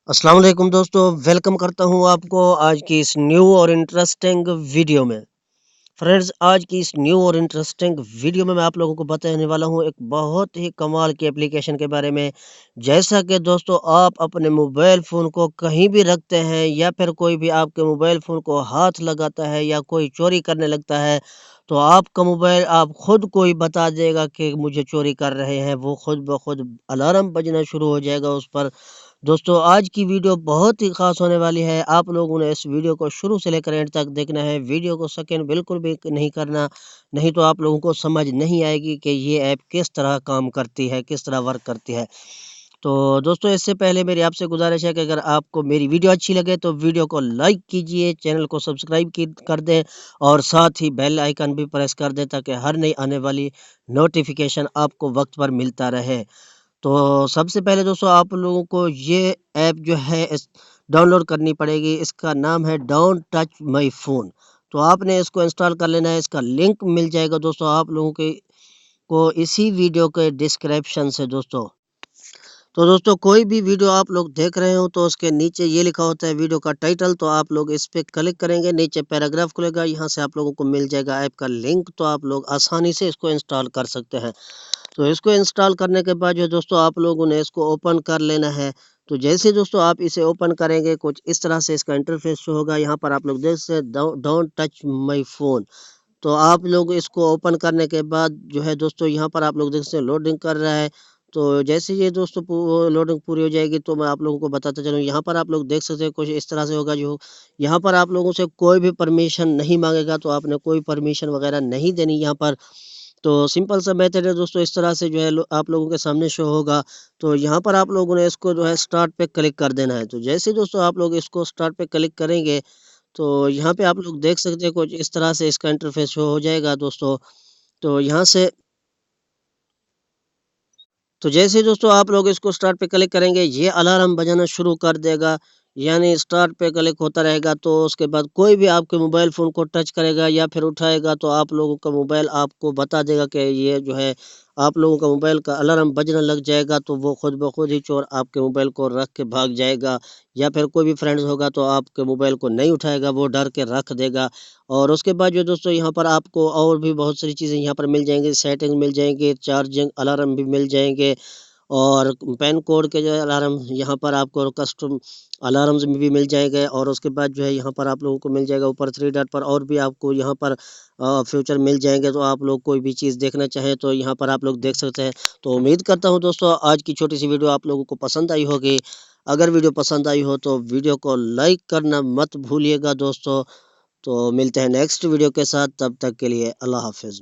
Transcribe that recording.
السلام علیکم دوستو، ویلکم کرتا ہوں آپ کو آج کی اس نیو اور انٹرسٹنگ ویڈیو میں۔ فرینڈز، آج کی اس نیو اور انٹرسٹنگ ویڈیو میں آپ لوگوں کو بتانے والا ہوں ایک بہت ہی کمال کی اپلیکیشن کے بارے میں۔ جیسا کہ دوستو آپ اپنے موبائل فون کو کہیں بھی رکھتے ہیں یا پھر کوئی بھی آپ کے موبائل فون کو ہاتھ لگاتا ہے یا کوئی چوری کرنے لگتا ہے تو آپ کا موبائل آپ خود کوئی بتا دے گا کہ مجھے چوری کر رہے ہیں، وہ خود بخود الارم بجنا شروع ہو جائے گا اس پر۔ دوستو آج کی ویڈیو بہت ہی خاص ہونے والی ہے، آپ لوگوں نے اس ویڈیو کو شروع سے لے کر اینڈ تک دیکھنا ہے، ویڈیو کو سیکنڈ بالکل بھی نہیں کرنا، نہیں تو آپ لوگوں کو سمجھ نہیں آئے گی کہ یہ ایپ کس طرح کام کرتی ہے، کس طرح ورک کرتی ہے۔ تو دوستو اس سے پہلے میری آپ سے گزارش ہے کہ اگر آپ کو میری ویڈیو اچھی لگے تو ویڈیو کو لائک کیجئے، چینل کو سبسکرائب کر دیں اور ساتھ ہی بیل آئیکن بھی پریس کر دیں تاکہ ہر نئی آنے والی نوٹیفیکیشن آپ کو وقت پر ملتا رہے۔ تو سب سے پہلے دوستو آپ لوگوں کو یہ ایپ جو ہے ڈاؤن لوڈ کرنی پڑے گی، اس کا نام ہے ڈونٹ ٹچ مائی فون۔ تو آپ نے اس کو انسٹال کر لینا ہے، اس کا لنک مل جائے گا دوستو آپ لوگوں کو اسی ویڈیو کے ڈسکرپشن سے دوستو۔ تو دوستو کوئی بھی ویڈیو آپ لوگ دیکھ رہے ہو تو اس کے نیچے یہ لکھا ہوتا ہے ویڈیو کا ٹائٹل، تو آپ لوگ اس پہ کلک کریں گے، نیچے پیراگراف کھلے گا، یہاں سے آپ لوگوں کو مل جائے گا ایپ کا لنک، تو آپ لوگ آسانی سے اس کو انسٹال کر سکتے ہیں۔ تو اس کو انسٹال کرنے کے بعد جو دوستو آپ لوگوں نے اس کو اوپن کر لینا ہے۔ تو جیسے دوستو آپ اسے اوپن کریں گے کچھ اس طرح سے اس کا انٹرفیس شو ہوگا، یہاں پر آپ لوگ دیکھ سکتے ڈونٹ ٹچ مائی فون۔ تو آپ لوگ اس کو اوپن کرنے کے بعد جو ہے دوستو یہاں پر آپ لوگ دیکھ سکتے ہیں لوڈنگ کر رہا ہے۔ تو جیسے یہ دوستو لوڈنگ پوری ہو جائے گی تو میں آپ لوگوں کو بتاتا چلوں، یہاں پر آپ لوگ دیکھ سکتے ہیں کچھ اس طرح سے ہوگا، جو یہاں پر آپ لوگوں سے کوئی بھی پرمیشن نہیں مانگے گا، تو آپ نے کوئی پرمیشن وغیرہ نہیں دینی یہاں پر۔ تو سمپل سا میتھڈ ہے دوستو، اس طرح سے جو ہے آپ لوگوں کے سامنے شو ہوگا۔ تو یہاں پر آپ لوگوں نے اس کو جو ہے سٹارٹ پہ کلک کر دینا ہے۔ تو جیسے دوستو آپ لوگ اس کو سٹارٹ پہ کلک کریں گے تو یہاں پہ آپ لوگ دیکھ سکتے ہیں کچھ اس طرح سے اس کا انٹرفیس شو ہو جائے گا دوستو۔ تو یہاں سے تو جیسے دوستو آپ لوگ اس کو سٹارٹ پہ کلک کریں گے یہ الارم بجانا شروع کر دے گا، یعنی سٹارٹ پہ کلک ہوتا رہے گا، تو اس کے بعد کوئی بھی آپ کے موبائل فون کو ٹچ کرے گا یا پھر اٹھائے گا تو آپ لوگوں کا موبائل آپ کو بتا دے گا کہ یہ جو ہے آپ لوگوں کا موبائل کا الارم بجنا لگ جائے گا، تو وہ خود بخود ہی چور آپ کے موبائل کو رکھ کے بھاگ جائے گا، یا پھر کوئی بھی فرینڈز ہوگا تو آپ کے موبائل کو نہیں اٹھائے گا، وہ ڈر کے رکھ دے گا۔ اور اس کے بعد جو دوستو یہاں پر آپ کو اور بھی بہت ساری چیزیں یہاں پر مل جائیں گی، سیٹنگ مل جائیں گے، چارجنگ الارم بھی مل جائیں گے، اور پین کوڈ کے جو ہے الارم یہاں پر آپ کو کسٹم الارمز بھی مل جائے گا، اور اس کے بعد جو ہے یہاں پر آپ لوگوں کو مل جائے گا اوپر 3 ڈاٹ پر، اور بھی آپ کو یہاں پر فیوچر مل جائیں گے، تو آپ لوگ کوئی بھی چیز دیکھنا چاہیں تو یہاں پر آپ لوگ دیکھ سکتے ہیں۔ تو امید کرتا ہوں دوستو آج کی چھوٹی سی ویڈیو آپ لوگوں کو پسند آئی ہوگی، اگر ویڈیو پسند آئی ہو تو ویڈیو کو لائک کرنا مت بھولیے گا دوستو۔ تو ملتے ہیں نیکسٹ ویڈیو کے ساتھ، تب تک کے لیے اللہ حافظ۔